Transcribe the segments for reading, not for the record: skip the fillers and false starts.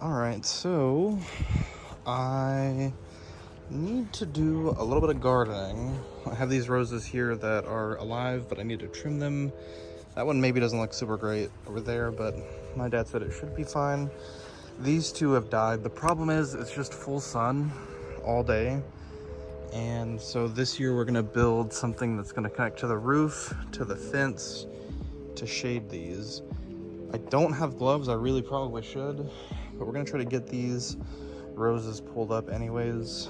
Alright, so I need to do a little bit of gardening. I have these roses here that are alive, but I need to trim them. That one maybe doesn't look super great over there, but my dad said it should be fine. These two have died. The problem is it's just full sun all day. And so this year we're gonna build something that's gonna connect to the roof, to the fence, to shade these. I don't have gloves, I really probably should, but we're gonna try to get these roses pulled up anyways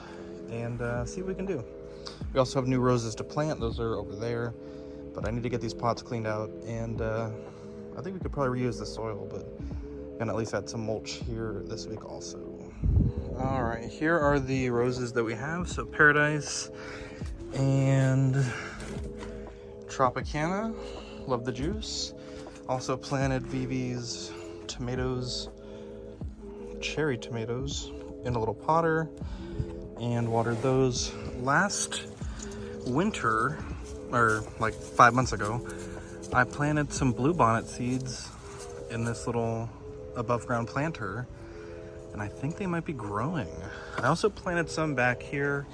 and see what we can do. We also have new roses to plant, those are over there, but I need to get these pots cleaned out, and I think we could probably reuse the soil, but I'm gonna at least add some mulch here this week also. All right, here are the roses that we have. So Paradise and Tropicana, love the juice. Also planted Vivi's tomatoes, cherry tomatoes, in a little potter and watered those. Last winter, or like 5 months ago, I planted some bluebonnet seeds in this little above ground planter, and I think they might be growing. I also planted some back here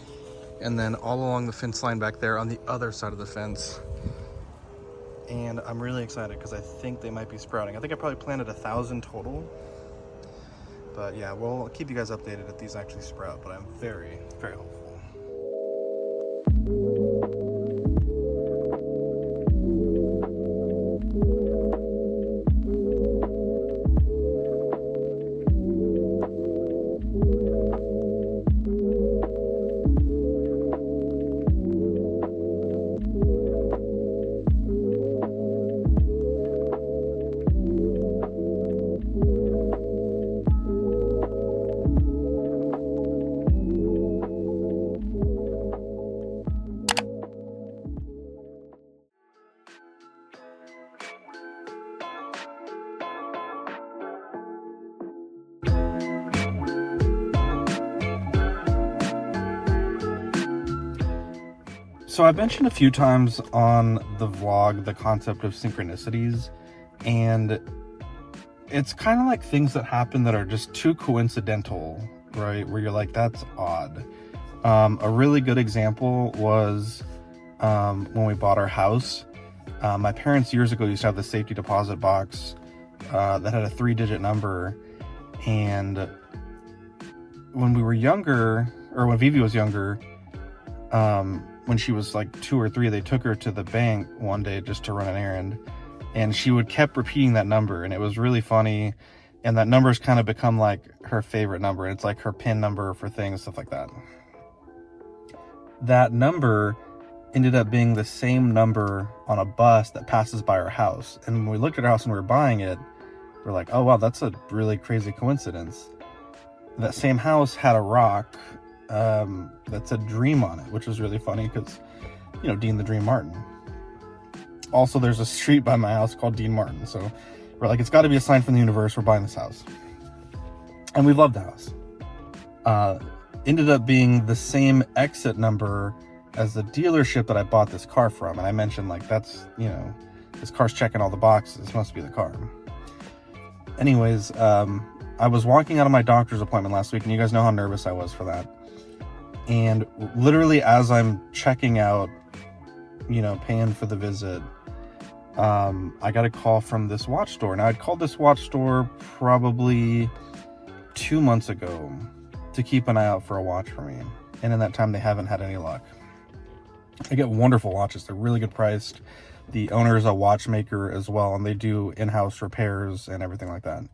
and then all along the fence line back there on the other side of the fence. And I'm really excited because I think they might be sprouting. I think I probably planted 1,000 total. But yeah, we'll keep you guys updated if these actually sprout, but I'm very, very hopeful. So I've mentioned a few times on the vlog the concept of synchronicities, and it's kind of like things that happen that are just too coincidental, right? Where you're like, that's odd. A really good example was when we bought our house. My parents years ago used to have the safety deposit box that had a 3-digit number, and when we were younger, or when Vivi was younger, when she was like 2 or 3, they took her to the bank one day just to run an errand, and she would kept repeating that number, and it was really funny. And that number's kind of become like her favorite number. It's like her PIN number for things, stuff like that. That number ended up being the same number on a bus that passes by our house. And when we looked at our house and we were buying it, we're like, oh wow, that's a really crazy coincidence. That same house had a rock that said Dream on it, which was really funny because, you know, Dean the Dream Martin. Also, there's a street by my house called Dean Martin, so we're like, it's got to be a sign from the universe, we're buying this house. And we loved the house. Ended up being the same exit number as the dealership that I bought this car from, and I mentioned, like, that's, you know, this car's checking all the boxes, must be the car. Anyways, I was walking out of my doctor's appointment last week, and you guys know how nervous I was for that. And literally as I'm checking out, you know, paying for the visit, I got a call from this watch store. Now, I'd called this watch store probably 2 months ago to keep an eye out for a watch for me. And in that time, they haven't had any luck. I get wonderful watches. They're really good priced. The owner is a watchmaker as well, and they do in-house repairs and everything like that.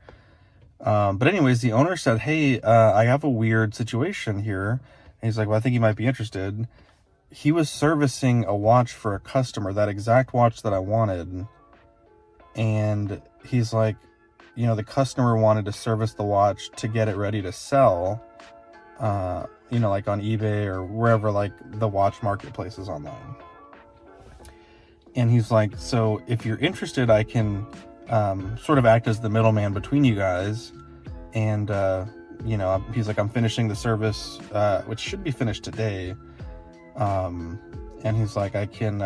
But anyways, the owner said, hey, I have a weird situation here. And he's like, well, I think you might be interested. He was servicing a watch for a customer, that exact watch that I wanted. And he's like, you know, the customer wanted to service the watch to get it ready to sell, you know, like on eBay or wherever, like the watch marketplace is online. And he's like, so if you're interested, I can sort of act as the middleman between you guys. And, you know, he's like, I'm finishing the service, which should be finished today. And he's like, I can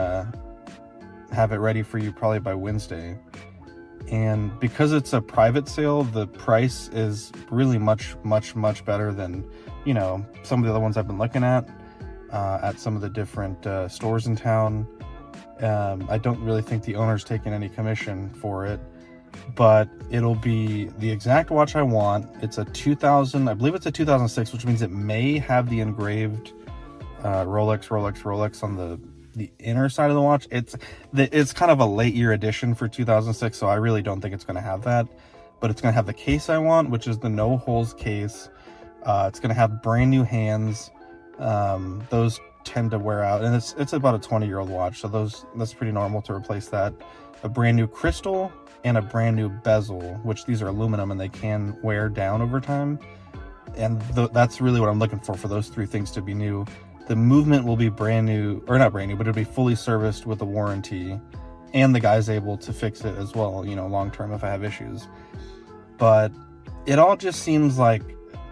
have it ready for you probably by Wednesday. And because it's a private sale, the price is really much better than, you know, some of the other ones I've been looking at some of the different stores in town. I don't really think the owner's taking any commission for it, but it'll be the exact watch I want. It's a 2000, I believe it's a 2006, which means it may have the engraved Rolex on the inner side of the watch. It's kind of a late year edition for 2006, so I really don't think it's going to have that, but it's going to have the case I want, which is the no holes case. It's going to have brand new hands. Those tend to wear out, and it's about a 20-year-old watch, so that's pretty normal to replace that. A brand new crystal and a brand new bezel, which these are aluminum and they can wear down over time, and that's really what I'm looking for those three things to be new. The movement will be brand new, or not brand new, but it'll be fully serviced with a warranty, and the guy's able to fix it as well, you know, long term if I have issues. But it all just seems like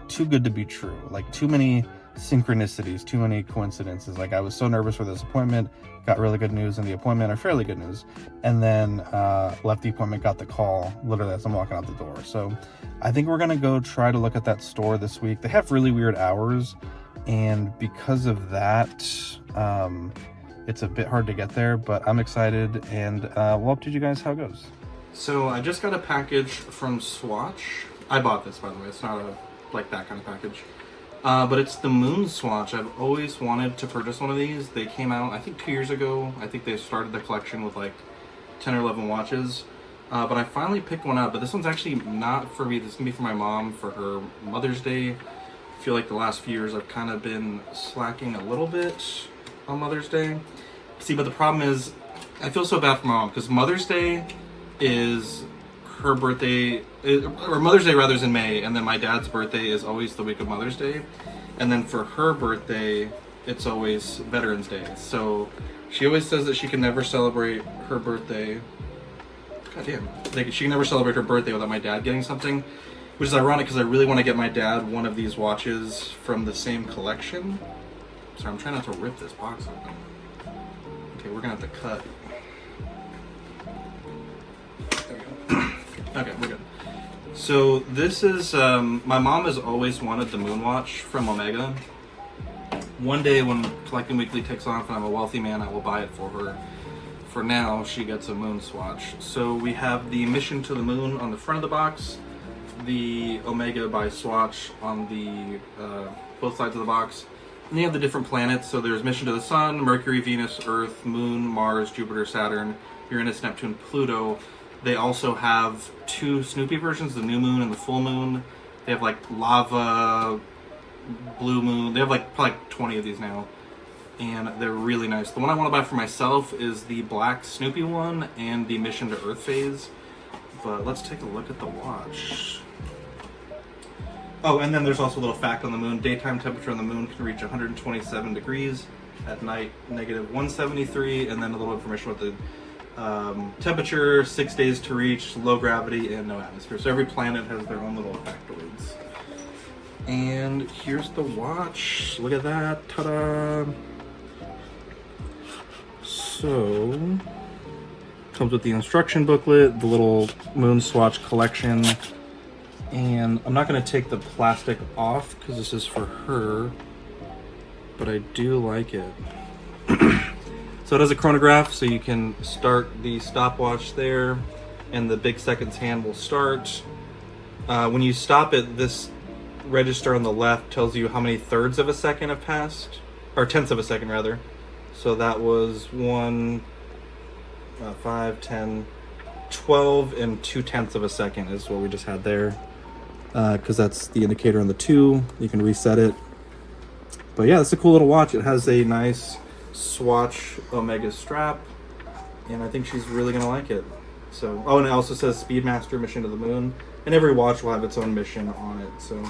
too good to be true, like too many synchronicities, too many coincidences. Like, I was so nervous for this appointment, got really good news in the appointment, or fairly good news, and then left the appointment, got the call literally as I'm walking out the door. So I think we're gonna go try to look at that store this week. They have really weird hours, and because of that, it's a bit hard to get there, but I'm excited, and we'll update you guys how it goes. So I just got a package from Swatch. I bought this, by the way. It's not like that kind of package. But it's the Moon Swatch. I've always wanted to purchase one of these. They came out, I think, 2 years ago. I think they started the collection with like 10 or 11 watches. But I finally picked one up. But this one's actually not for me. This is going to be for my mom for her Mother's Day. I feel like the last few years I've kind of been slacking a little bit on Mother's Day. See, but the problem is, I feel so bad for my mom because Mother's Day is her birthday, or Mother's Day rather, is in May, and then my dad's birthday is always the week of Mother's Day, and then for her birthday it's always Veterans Day. So she always says that she can never celebrate her birthday, she can never celebrate her birthday without my dad getting something, which is ironic because I really want to get my dad one of these watches from the same collection. Sorry, I'm trying not to rip this box open. Okay, we're gonna have to cut. Okay, we're good. So this is, my mom has always wanted the Moon Watch from Omega. One day when Collecting Weekly takes off and I'm a wealthy man, I will buy it for her. For now, she gets a Moon Swatch. So we have the Mission to the Moon on the front of the box, the Omega by Swatch on the both sides of the box. And you have the different planets. So there's Mission to the Sun, Mercury, Venus, Earth, Moon, Mars, Jupiter, Saturn, Uranus, Neptune, Pluto. They also have two Snoopy versions, the New Moon and the Full Moon. They have like Lava, Blue Moon. They have like probably 20 of these now, and they're really nice. The one I want to buy for myself is the black Snoopy one and the Mission to Earth phase. But let's take a look at the watch. Oh, and then there's also a little fact on the moon. Daytime temperature on the moon can reach 127 degrees. At night, negative 173. And then a little information about the temperature, 6 days to reach, low gravity, and no atmosphere. So every planet has their own little factoids. And here's the watch. Look at that. Ta-da! So, comes with the instruction booklet, the little Moon Swatch collection. And I'm not going to take the plastic off because this is for her, but I do like it. So it has a chronograph, so you can start the stopwatch there, and the big seconds hand will start. When you stop it, this register on the left tells you how many thirds of a second have passed, or tenths of a second rather. So that was 1, 5, 10, 12, and 2/10 of a second is what we just had there. Because that's the indicator on the 2. You can reset it. But yeah, it's a cool little watch. It has a nice Swatch Omega strap, and I think she's really gonna like it. So, oh, and it also says Speedmaster Mission to the Moon, and every watch will have its own mission on it. So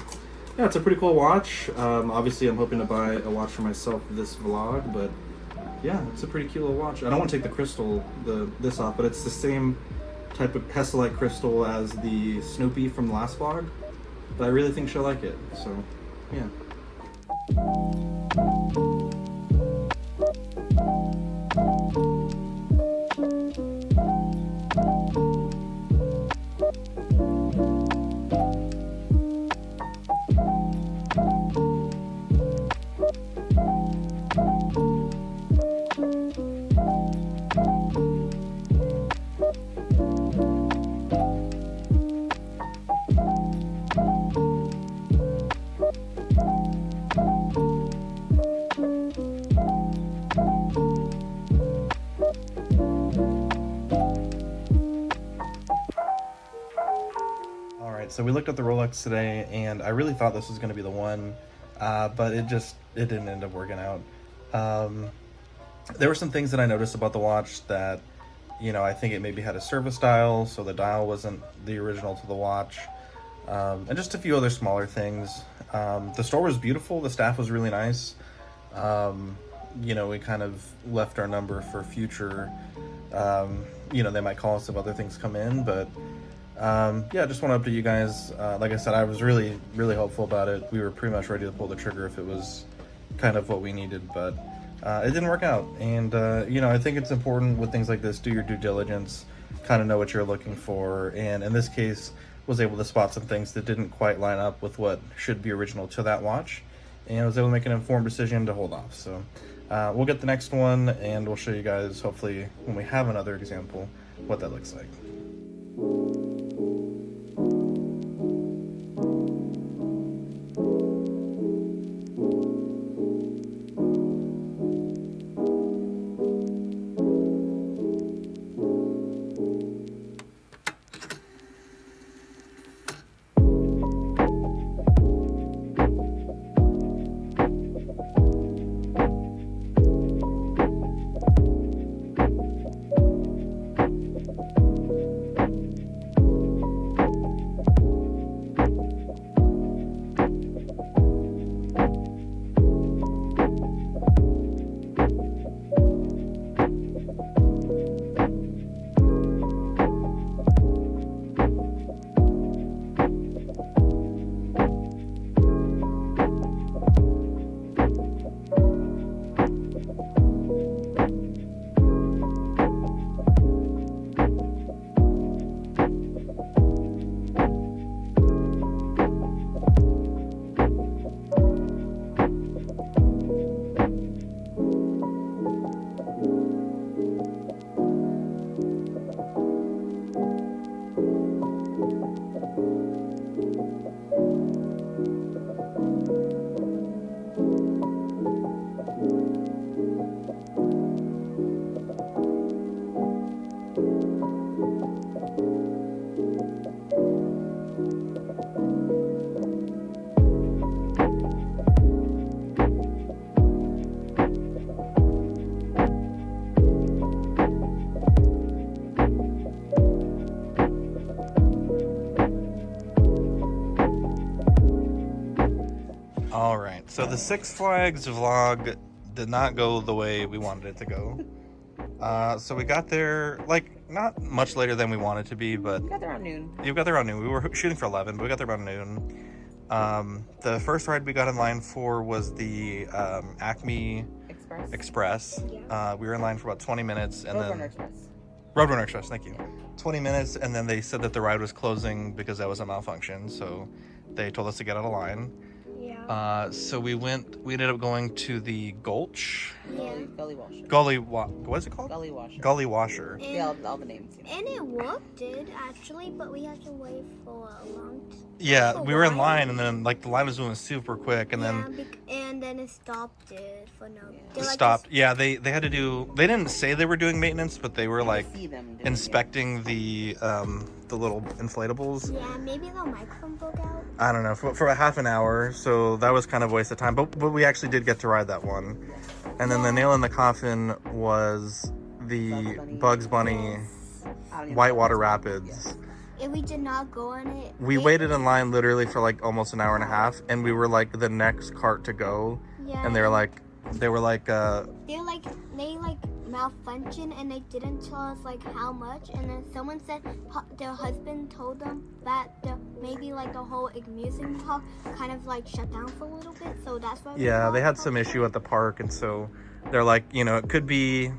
yeah, it's a pretty cool watch. Obviously I'm hoping to buy a watch for myself this vlog, but yeah, it's a pretty cute little watch. I don't want to take the crystal, this off, but it's the same type of Pestilite crystal as the Snoopy from the last vlog, but I really think she'll like it. So yeah. so we looked at the Rolex today, and I really thought this was going to be the one, but it didn't end up working out. There were some things that I noticed about the watch that, you know, I think it maybe had a service dial, so the dial wasn't the original to the watch, and just a few other smaller things. The store was beautiful. The staff was really nice. You know, we kind of left our number for future. You know, they might call us if other things come in, but yeah, just want to update you guys. Like I said, I was really, really hopeful about it. We were pretty much ready to pull the trigger if it was kind of what we needed, but it didn't work out. And you know, I think it's important with things like this, do your due diligence, kind of know what you're looking for, and in this case was able to spot some things that didn't quite line up with what should be original to that watch, and I was able to make an informed decision to hold off. So we'll get the next one, and we'll show you guys, hopefully when we have another example, what that looks like. Alright, so the Six Flags vlog did not go the way we wanted it to go. So we got there, like, not much later than we wanted to be, but... We got there around noon. You got there around noon. We were shooting for 11, but we got there around noon. The first ride we got in line for was the Acme Express. Yeah. We were in line for about 20 minutes, and Roadrunner Express. Roadrunner Express, thank you. 20 minutes, and then they said that the ride was closing because that was a malfunction, so they told us to get out of line. Yeah. So we ended up going to the Gulch. Yeah. Gully Washer. What is it called? Gully Washer. Gully Washer. And, yeah, all the names. You know. And it worked, actually, but we had to wait for a long time. Yeah, we were in line, and then like the line was moving super quick, and then it stopped it for no. It stopped. Yeah, they had to do. They didn't say they were doing maintenance, but they were like inspecting the little inflatables. Yeah, maybe the microphone broke out. I don't know, for a half an hour, so that was kind of a waste of time. But we actually did get to ride that one, and then the nail in the coffin was the Bugs Bunny Whitewater Rapids. And we did not go on it. We waited in line literally for like almost an hour and a half, and we were like the next cart to go. Yeah. And they malfunctioned, and they didn't tell us like how much. And then someone said their husband told them that maybe like the whole amusement park kind of like shut down for a little bit. So that's why. Yeah, they had some issue at the park, and so they're like, you know, it could be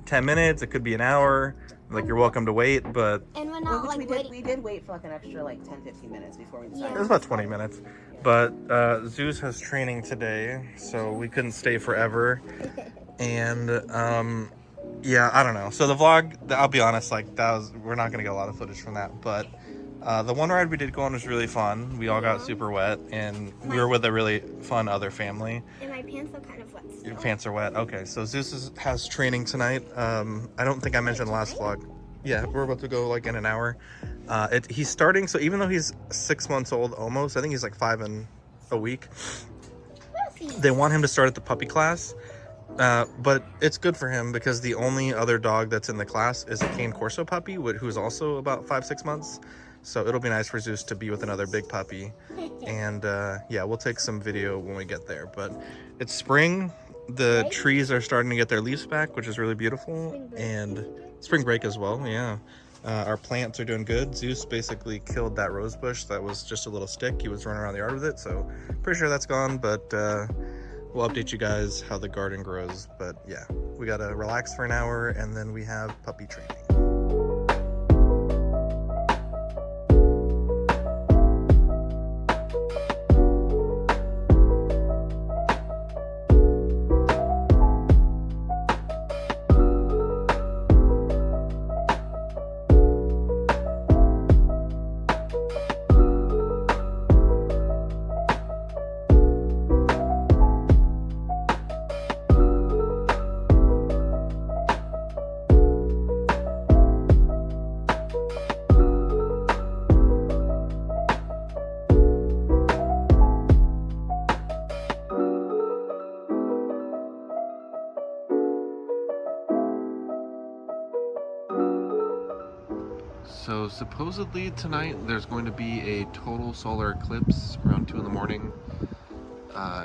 10 minutes, it could be an hour. Like, you're welcome to wait, but... And we're not, we did wait for, like, an extra, like, 10-15 minutes before we decided. It was about 20 minutes. But Zeus has training today, so we couldn't stay forever. And, yeah, I don't know. So the vlog, I'll be honest, like, we're not going to get a lot of footage from that. But the one ride we did go on was really fun. We all got super wet, and we were with a really fun other family. And my pants are kind of wet. Your pants are wet. Okay, so Zeus has training tonight. I don't think I mentioned last vlog. Yeah, we're about to go like in an hour. He's starting, so even though he's 6 months old almost, I think he's like 5 in a week. They want him to start at the puppy class, but it's good for him because the only other dog that's in the class is a Cane Corso puppy, who's also about 5-6 months. So it'll be nice for Zeus to be with another big puppy. And yeah, we'll take some video when we get there. But it's spring. The trees are starting to get their leaves back, which is really beautiful. And spring break as well, yeah. Our plants are doing good. Zeus basically killed that rose bush that was just a little stick. He was running around the yard with it, so pretty sure that's gone, but we'll update you guys how the garden grows. But yeah, we gotta relax for an hour and then we have puppy training. So supposedly tonight there's going to be a total solar eclipse around 2 in the morning.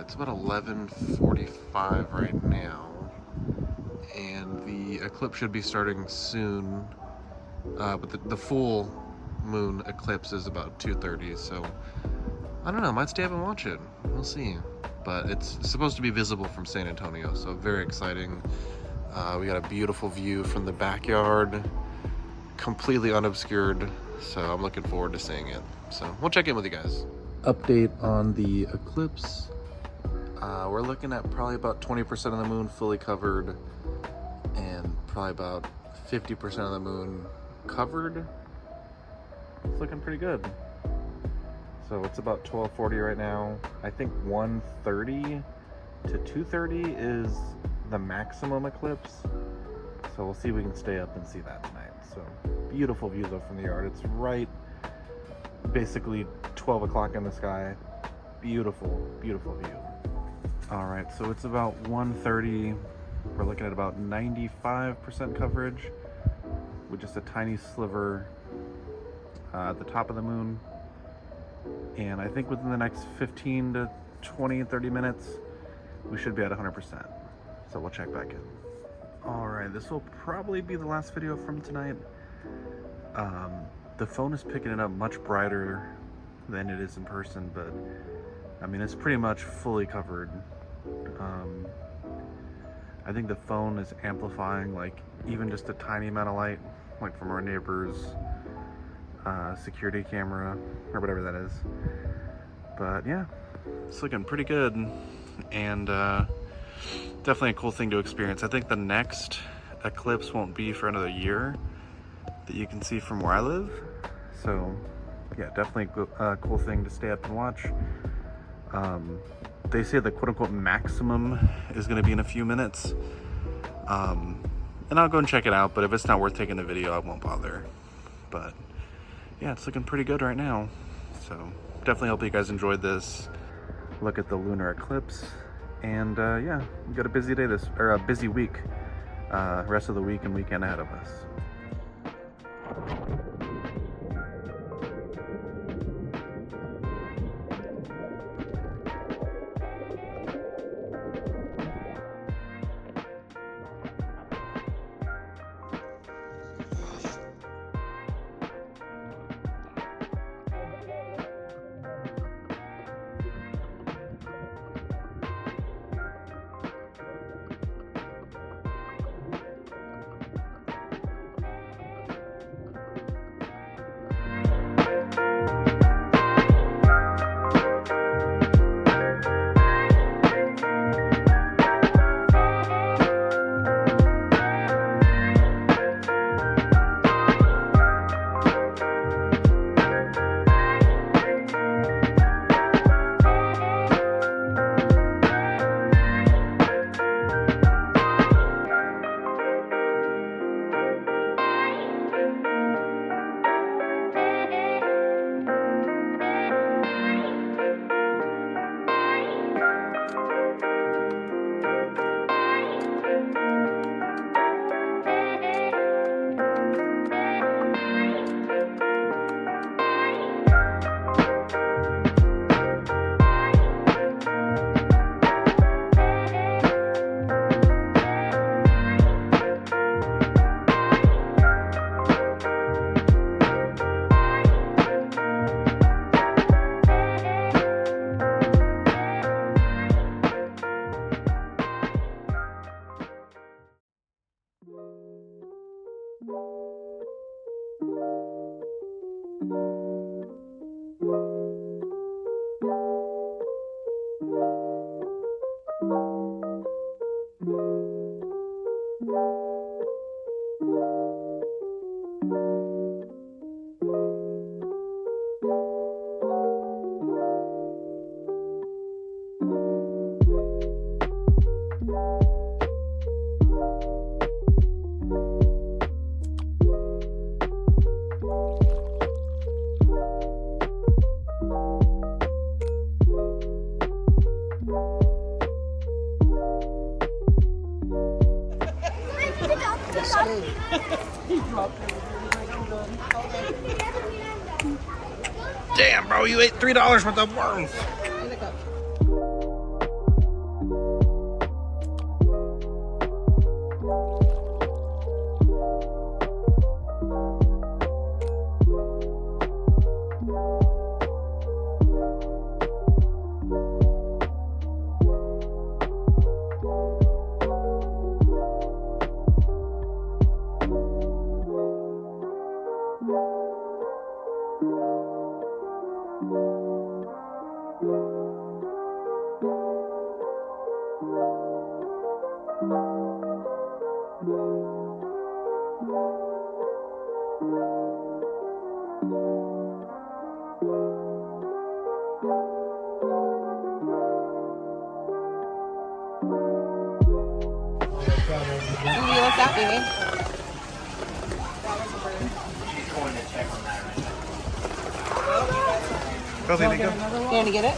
It's about 11:45 right now, and the eclipse should be starting soon. But the full moon eclipse is about 2:30, so I don't know, might stay up and watch it. We'll see. But it's supposed to be visible from San Antonio, so very exciting. We got a beautiful view from the backyard, completely unobscured, so I'm looking forward to seeing it. So we'll check in with you guys. Update on the eclipse. We're looking at probably about 20% of the moon fully covered and probably about 50% of the moon covered. It's looking pretty good. So it's about 12:40 right now. I think 1:30 to 2:30 is the maximum eclipse. So we'll see if we can stay up and see that tonight. So beautiful view though from the yard. It's right basically 12 o'clock in the sky. Beautiful, beautiful view. All right, so it's about 1:30. We're looking at about 95% coverage with just a tiny sliver at the top of the moon. And I think within the next 15 to 20, 30 minutes, we should be at 100%. So we'll check back in. All right, this will probably be the last video from tonight. The phone is picking it up much brighter than it is in person, but I mean, it's pretty much fully covered. I think the phone is amplifying like even just a tiny amount of light, like from our neighbor's security camera or whatever that is. But yeah, it's looking pretty good, and definitely a cool thing to experience. I think the next eclipse won't be for another year that you can see from where I live. So yeah, definitely a cool thing to stay up and watch. They say the quote-unquote maximum is going to be in a few minutes. And I'll go and check it out, but if it's not worth taking the video, I won't bother. But yeah, it's looking pretty good right now. So definitely hope you guys enjoyed this look at the lunar eclipse. And yeah, we got a busy day a busy week, rest of the week and weekend ahead of us. Damn, bro, you ate $3 worth of worms. Vivi, what's that, Vivi? Go, baby, go. You want to get it?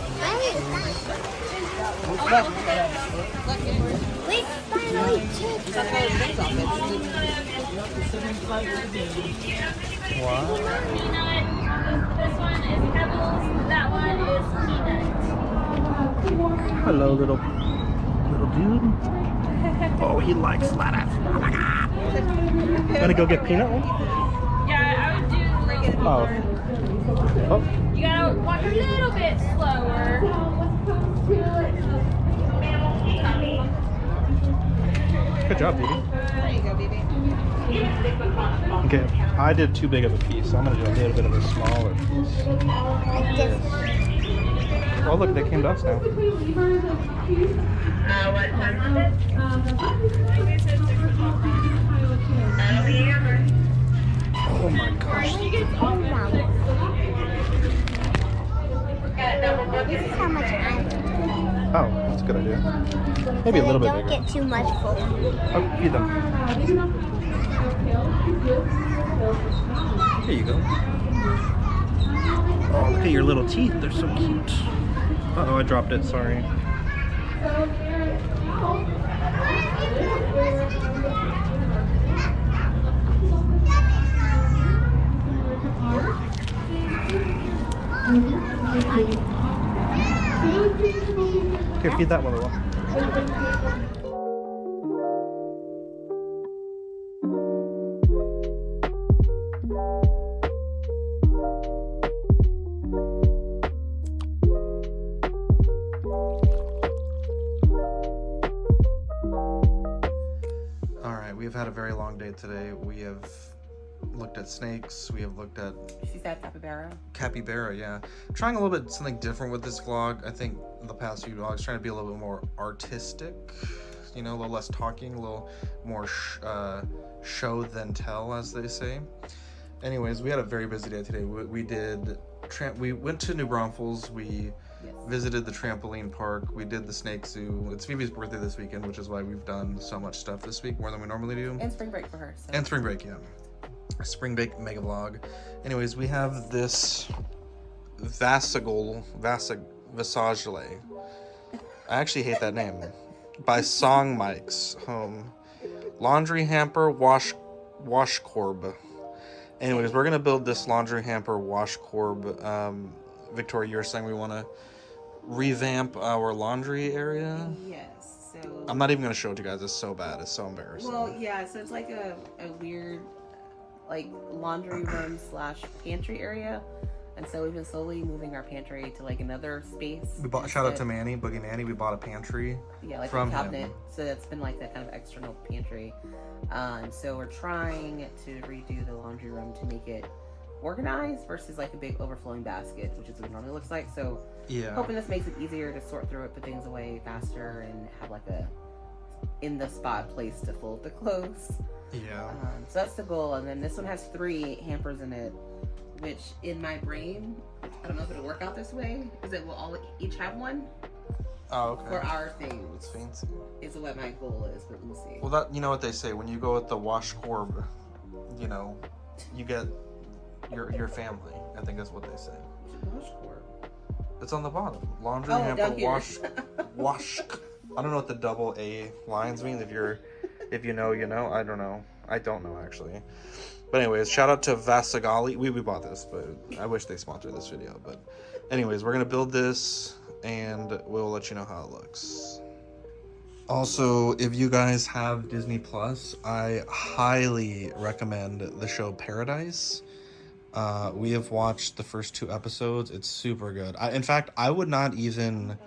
Wait, finally, chips. Wow. This one is pebbles, that one is peanut. Hello, little dude. Oh, he likes lettuce. Gonna go get peanut one? Yeah, I would do Oh. Oh. You gotta walk a little bit slower. Good job, Vivi. There you go, Vivi. Okay, I did too big of a piece, so I'm gonna do a little bit of a smaller piece. Oh, look, they came to us now. What time is it? Oh my gosh. This is how much I'm. Oh, that's a good idea. Maybe a little bit Don't bigger. get too much food. Oh, feed them. Here you go. Oh, look at your little teeth. They're so cute. Uh-oh, I dropped it. Sorry. Here, feed that one a little. Alright, we've had a very long day today. We have looked at snakes, we have looked at She said capybara. capybara, yeah. Trying a little bit something different with this vlog. I think in the past few vlogs, trying to be a little bit more artistic, you know, a little less talking, a little more show than tell, as they say. Anyways, we had a very busy day today. We went to New Braunfels. We visited the trampoline park. We did the snake zoo. It's Vivi's birthday this weekend, which is why we've done so much stuff this week, more than we normally do. And spring break for her. So. And spring break, yeah. Spring break mega vlog. Anyways, we have this Visagele. I actually hate that name. By Song Mike's Home. Laundry hamper wash corb. Anyways, we're gonna build this laundry hamper wash corb. Victoria, you were saying we want to revamp our laundry area. Yes. So. I'm not even gonna show it to you guys. It's so bad. It's so embarrassing. Well, yeah. So it's like a weird, like laundry room / pantry area, and so we've been slowly moving our pantry to like another space. We bought. Shout out to Manny, Boogie Manny. We bought a pantry. Yeah, like from a cabinet. him. So that's been like that kind of external pantry. And so we're trying to redo the laundry room to make it organized versus like a big overflowing basket, which is what it normally looks like. So Yeah. hoping this makes it easier to sort through it, put things away faster, and have like a in the spot place to fold the clothes. Yeah. So that's the goal. And then this one has 3 hampers in it, which in my brain, I don't know if it'll work out this way, is it will all each have one Oh, okay. for our things. It's fancy. Is what my goal is, but we'll see. Well, that, you know what they say, when you go with the wash corb, you know, you get your family. I think that's what they say. Wash corb. It's on the bottom. Laundry Oh, hamper down here. wash. I don't know what the double A lines mean. If you know, you know. I don't know. I don't know actually. But anyways, shout out to Vasagali. We bought this, but I wish they sponsored this video. But anyways, we're gonna build this and we'll let you know how it looks. Also, if you guys have Disney Plus, I highly recommend the show Paradise. We have watched the first 2 episodes. It's super good. In fact, I would not even...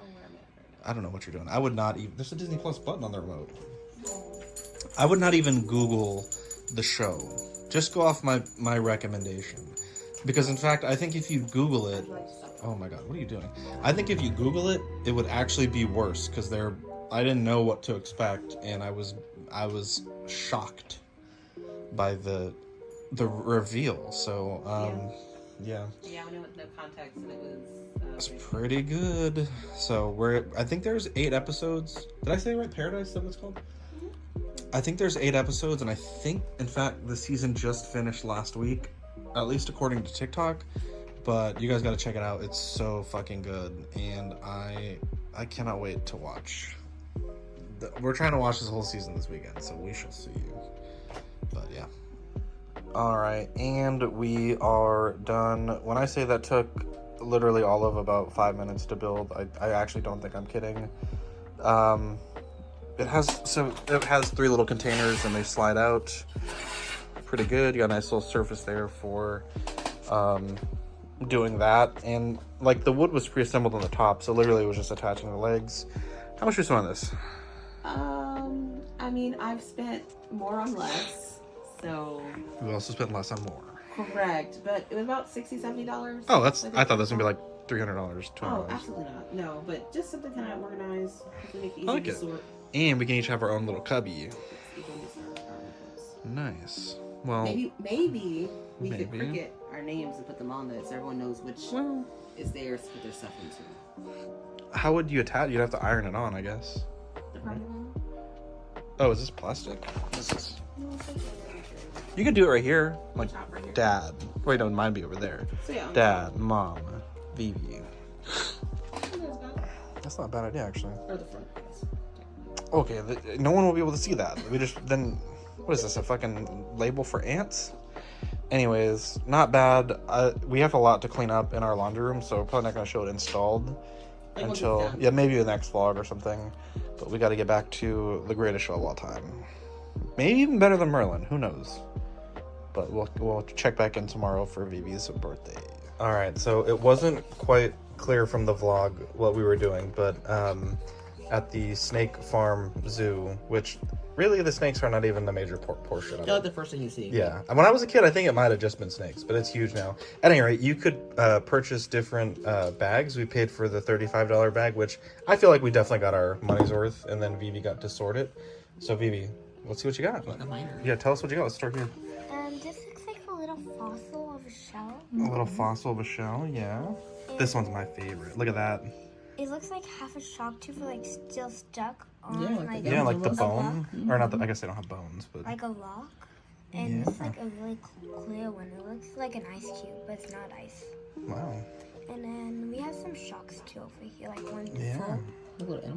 I don't know what you're doing. I would not even... There's a Disney Plus button on the remote. I would not even Google the show. Just go off my recommendation. Because, in fact, I think if you Google it... Oh my god, what are you doing? I think if you Google it, it would actually be worse. Because I didn't know what to expect. And I was shocked by the reveal. So, yeah. Yeah, we knew with no context, and it was... It's pretty good. So I think there's 8 episodes. Did I say it right? Paradise, is that what it's called? I think there's 8 episodes, and I think, in fact, the season just finished last week, at least according to TikTok. But you guys got to check it out. It's so fucking good, and I cannot wait to watch. We're trying to watch this whole season this weekend, so we shall see. But yeah. All right, and we are done. When I say that took literally all of about 5 minutes to build, I actually don't think I'm kidding. It has 3 little containers and they slide out pretty good. You got a nice little surface there for doing that, and like the wood was pre-assembled on the top, so literally it was just attaching the legs. How much you spent on this? I mean, I've spent more on less, so... We also spent less on more. Correct, but it was about $60-$70. Oh, I thought this would be like $300, $200. Oh, absolutely not. No, but just something kind of organized. Make it easy I like to it. sort. And we can each have our own little cubby. Nice. Well, maybe we could cricket our names and put them on there so everyone knows which is theirs to put their stuff into. How would you attach? You'd have to iron it on, I guess. The private one? Oh, is this plastic? You can do it right here. Like, Right here. Dad. Wait, no, mine be over there. So yeah. Dad, Mom, Vivi. That's not a bad idea, actually. Or the front, I guess. Okay, no one will be able to see that. We just then, what is this? A fucking label for ants? Anyways, not bad. We have a lot to clean up in our laundry room, so we're probably not gonna show it installed until maybe the next vlog or something. But we got to get back to the greatest show of all time. Maybe even better than Merlin. Who knows? But we'll check back in tomorrow for Vivi's birthday. All right, so it wasn't quite clear from the vlog what we were doing, but at the snake farm zoo, which really the snakes are not even the major portion of it. They're like the first thing you see. Yeah, when I was a kid, I think it might have just been snakes, but it's huge now. At any rate, you could purchase different bags. We paid for the $35 bag, which I feel like we definitely got our money's worth, and then Vivi got to sort it. So Vivi, let's see what you got. Like a miner. Yeah, tell us what you got. Let's start here. This looks like a little fossil of a shell. A little fossil of a shell, yeah. This one's my favorite. Look at that. It looks like half a shark tooth, like still stuck on Yeah, like the a bone. rock. Or not the, I guess they don't have bones, but... Like a rock. And it's like a really clear one. It looks like an ice cube, but it's not ice. Wow. And then we have some sharks too over here, like one Yeah. full.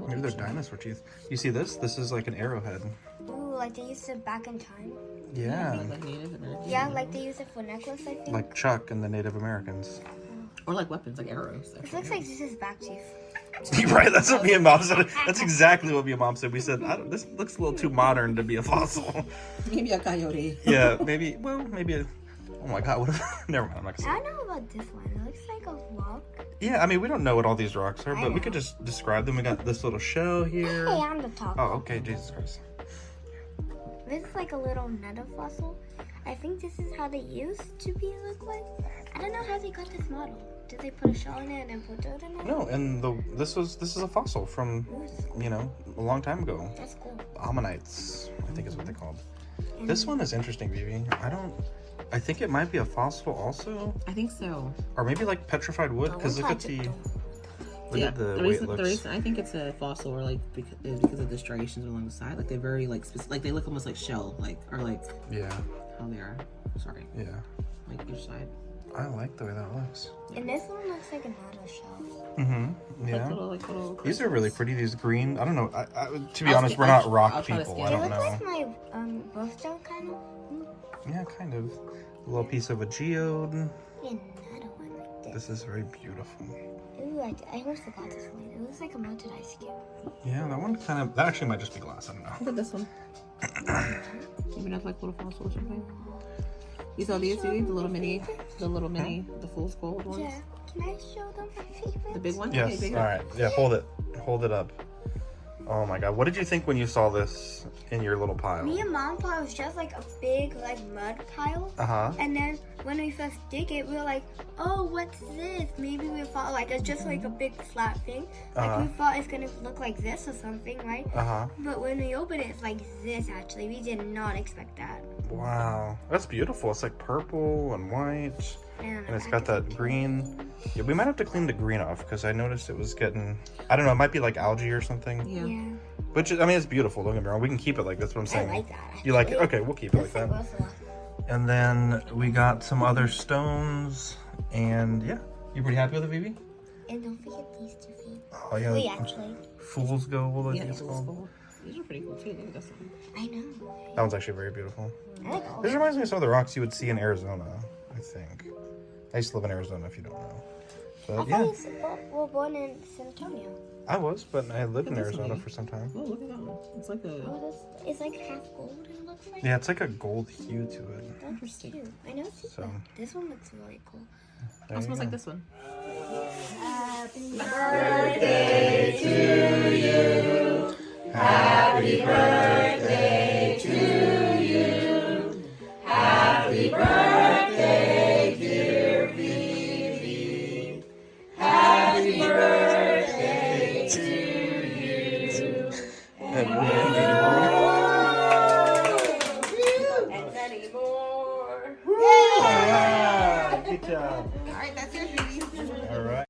Maybe they're dinosaur teeth. You see this? This is like an arrowhead. Ooh, like they used it back in time. Yeah. Like Native American. Yeah, like they use it for necklace, I think. Like Chuck and the Native Americans. Or like weapons, like arrows. It looks like this is back teeth. Right, that's what me and Mom said. That's exactly what me and Mom said. We said, this looks a little too modern to be a fossil. Maybe a coyote. Yeah, maybe, oh my god, what if, never mind, I'm not gonna say. I know about this one. It looks like a rock. Yeah, I mean, we don't know what all these rocks are, but we could just describe them. We got this little shell here. Hey, I'm the top. Oh, okay, Jesus Christ. This is like a little nether fossil. I think this is how they used to look like. I don't know how they got this model. Did they put a shell in it and then put dirt in it? No, and this is a fossil from, a long time ago. That's cool. Ammonites, I think is what they're called. This one is interesting, Vivi. I think it might be a fossil also. I think so. Or maybe like petrified wood, because look at the reason I think it's a fossil, or like because of the striations along the side. Like they're very like like they look almost like shell, like or like yeah how they are. Sorry. Yeah. Like each side. I like the way that looks. And this one looks like another shelf. Mm-hmm. Yeah. Like little These are really pretty. These green. I don't know. To be I'll honest, scan- we're not I'll rock try to people. scan I They don't look like know. my birthstone kind of. Yeah, kind of. A little piece of a geode. And another one like this. This is very beautiful. Ooh, I almost forgot this one. It looks like a melted ice cube. Yeah, that one kind of. That actually might just be glass. I don't know. Look at this one. Even have like little fossil or something. You saw these, Vivi? The little mini, the fool's gold ones. Yeah. Can I show them my favorite? The big one? Yes. Okay, big All one. right. Yeah. Hold it up. Oh my God. What did you think when you saw this in your little pile? Me and Mom thought it was just like a big like mud pile. Uh-huh. And then when we first dig it, we were like, oh, what's this? Maybe we thought like it's just like a big flat thing. Like we thought it's gonna look like this or something, right? Uh-huh. But when we opened it, it's like this actually. We did not expect that. Wow. That's beautiful. It's like purple and white. And And it's got that green. Yeah, we might have to clean the green off because I noticed it was getting, I don't know, it might be like algae or something. Yeah. Yeah. Which, I mean, it's beautiful, don't get me wrong. We can keep it like that's what I'm I saying. like that. You like it? actually. Okay, we'll keep it like Looks like that. Ursula. And then we got some other stones. And yeah, you pretty happy with it, Vivi? And don't forget these two feet. Oh, yeah. We actually. Fool's Gold, I Yeah, think it's fool's called. gold. These are pretty cool too. Look at this one. I know. That one's actually very beautiful. I like all This of reminds me of some of the rocks you would see in Arizona, I think. I used to live in Arizona, if you don't know. I But thought yeah, you were born in San Antonio. I was, but I lived in Look at this Arizona one. for some time. Oh, look at that one. It's like a Oh, this it's like half gold. It looks like. Yeah, it's like a gold hue to it. That's Interesting. cute. I know. It's So, This one looks really cool. there It you smells like go. this one.